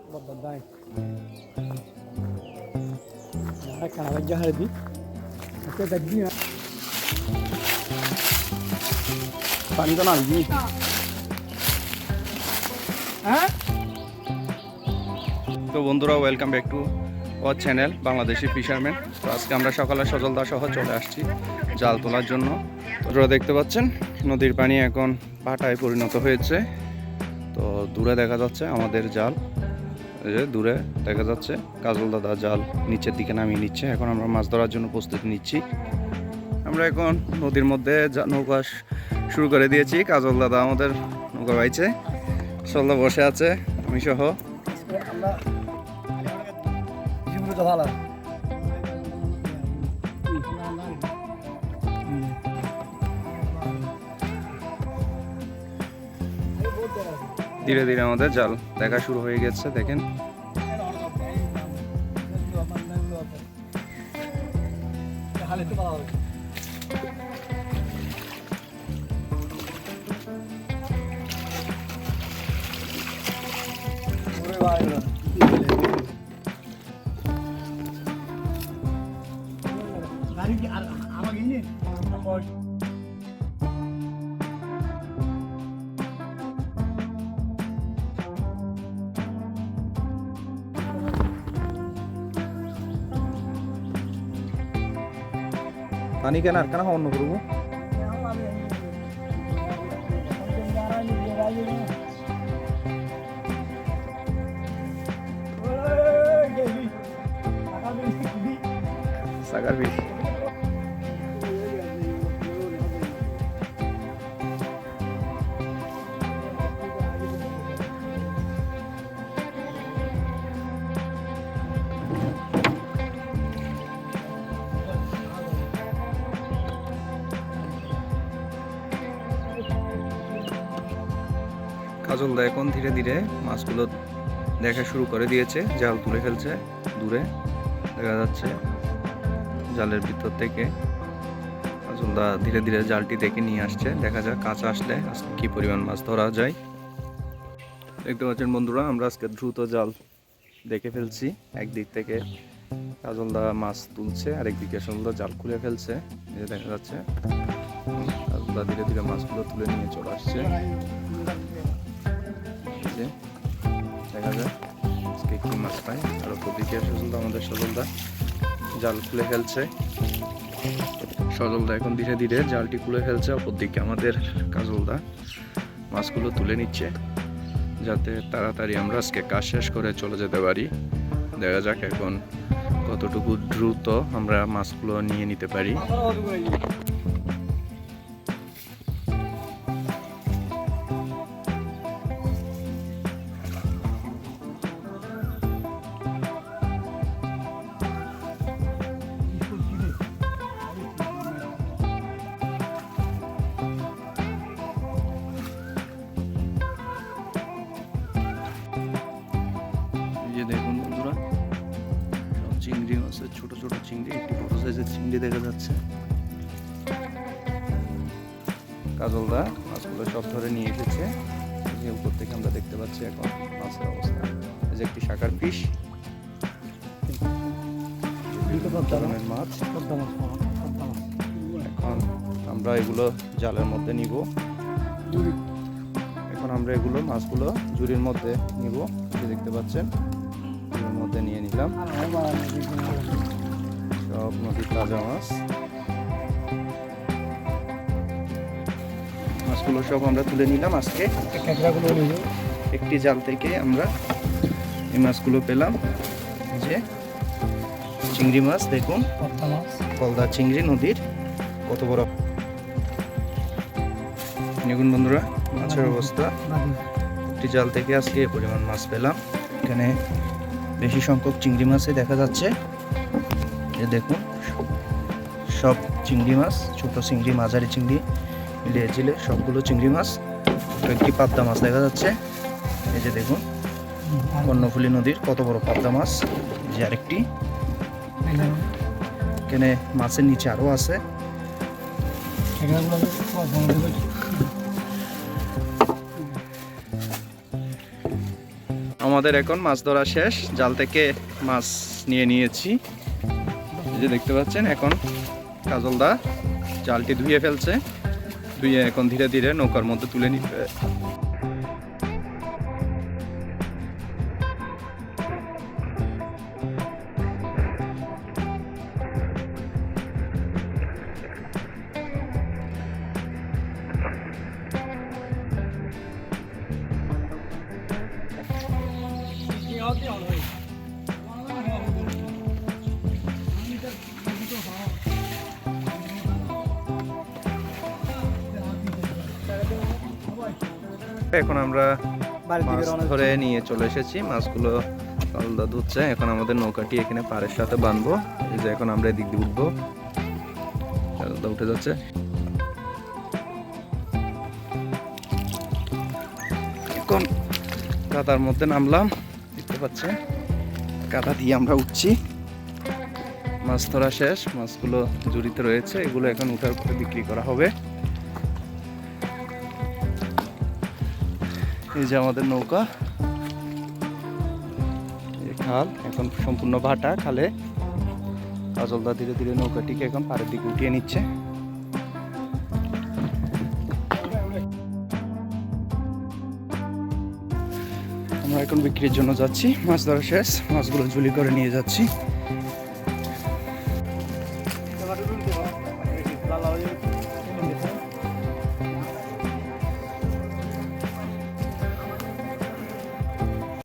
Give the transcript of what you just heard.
Babae. Ada kan wajah lebih. Oke tadi ya. Paling kenal lagi. Hah? তো বন্ধুরা welcome back to our channel Bangladeshi fisherman. তো আজকে আমরা সকালে সজলদা সহ চলে আসছি জাল তোলার জন্য। তো আপনারা দেখতে পাচ্ছেন নদীর পানি এখন ভাটায় পরিণত হয়েছে। তো দূরে দেখা যাচ্ছে আমাদের জাল, এই যে দূরে দেখা যাচ্ছে কাজল দাদা জাল নিচের দিকে নামিয়ে নিচ্ছে। এখন আমরা মাছ ধরার জন্য প্রস্তুতি নিচ্ছি। আমরা এখন নদীর মধ্যে নৌকা শুরু করে দিয়েছি। কাজল দাদা আমাদের নৌকা বাইছে, সজলদা বসে আছে, আমি সহ। আমরা জীবনটা ভালো। ধীরে ধীরে আমাদের জাল দেখা শুরু হয়ে গেছে, দেখেন। পানি কেন আর কেন অন্য করবো। সাগার বিষ কাজলদা এখন ধীরে ধীরে মাছগুলো দেখা শুরু করে দিয়েছে, জাল তুলে ফেলছে। দূরে দেখা যাচ্ছে জালের ভিতর থেকে কাজলদা ধীরে ধীরে জালটি দেখে নিয়ে আসছে। দেখা যাক কাঁচা আসলে আজকে কি পরিমাণ মাছ ধরা যায়। দেখতে পাচ্ছেন বন্ধুরা, আমরা আজকে দ্রুত জাল দেখে ফেলছি। একদিক থেকে কাজলদা মাছ তুলছে, আরেকদিকে সজলদা জাল খুলে ফেলছে। এই যে দেখা যাচ্ছে কাজলদা ধীরে ধীরে মাছগুলো তুলে নিয়ে চলে আসছে। দেখা যায় আজকে কি মাছ পাই। আর ওদিকে সজলদা, আমাদের সজলদা জাল খুলে ফেলছে। সজলদা এখন ধীরে ধীরে জালটি খুলে ফেলছে। অপরদিকে আমাদের কাজলদা মাছগুলো তুলে নিচ্ছে, যাতে তাড়াতাড়ি আমরা আজকে কাজ শেষ করে চলে যেতে পারি। দেখা যাক এখন কতটুকু দ্রুত আমরা মাছগুলো নিয়ে নিতে পারি। দেখুন বন্ধুরা, সব চিংড়ি মাছের ছোট ছোট চিংড়ি, একটি বড় সাইজের চিংড়ি দেখা যাচ্ছে। কাজলদা মাছগুলো সব ধরে নিয়ে এসেছে। এই উপর থেকে আমরা দেখতে পাচ্ছি এখন মাছের অবস্থা। এই যে একটি শাকার ফিশ, ধরনের মাছ। এখন আমরা এগুলো জালের মধ্যে নিব। এখন আমরা এগুলো মাছগুলো ঝুড়ির মধ্যে নিব। দেখতে পাচ্ছেন মধ্যে নিয়ে নিলাম সব নদীর তাজা মাছ। মাছগুলো সব আমরা তুলে নিলাম। আজকে একটি জাল থেকে আমরা এই মাছগুলো পেলাম। যে চিংড়ি মাছ, দেখুন কলদা চিংড়ি নদীর, কত বড়। দেখুন বন্ধুরা মাছের অবস্থা। একটি জাল থেকে আজকে এই পরিমাণ মাছ পেলাম। এখানে বেশি সংখ্যক চিংড়ি মাছই দেখা যাচ্ছে। এই দেখুন সব চিংড়ি মাছ, ছোট চিংড়ি, মাঝারি চিংড়ি মিলিয়ে ঝিলে সবগুলো চিংড়ি মাছ। একটি পাবদা মাছ দেখা যাচ্ছে। এই যে দেখুন কর্ণফুলী নদীর কত বড় পাবদা মাছ। যে আরেকটি, এখানে মাছের নিচে আরও আছে। আমাদের এখন মাছ ধরা শেষ, জাল থেকে মাছ নিয়ে নিয়েছি। এই যে দেখতে পাচ্ছেন, এখন কাজলদা জালটি ধুয়ে ফেলছে, ধুয়ে এখন ধীরে ধীরে নৌকার মধ্যে তুলে নিবে। এখন আমরা মাছ ধরে নিয়ে চলে এসেছি, মাছগুলো কাজলদা ধুচ্ছে। এখন আমাদের নৌকাটি এখানে পাড়ের সাথে বাঁধবো। এই যে এখন আমরা এদিক দিয়ে উঠবো, কাজলদা উঠে যাচ্ছে। এখন কাদার মধ্যে নামলাম, দেখতে পাচ্ছেন কাদা দিয়ে আমরা উঠছি। মাছ ধরা শেষ, মাছগুলো ঝুড়িতে রয়েছে, এগুলো এখন উঠার পরে বিক্রি করা হবে। এই যে আমাদের নৌকা, এই খাল এখন সম্পূর্ণ ভাটা। খালে কাজলদা ধীরে ধীরে নৌকাটিকে এখন পাড়ের দিকে উঠিয়ে নিচ্ছে। আমরা এখন বিক্রির জন্য যাচ্ছি, মাছ ধরা শেষ, মাছগুলো ঝুলি করে নিয়ে যাচ্ছি।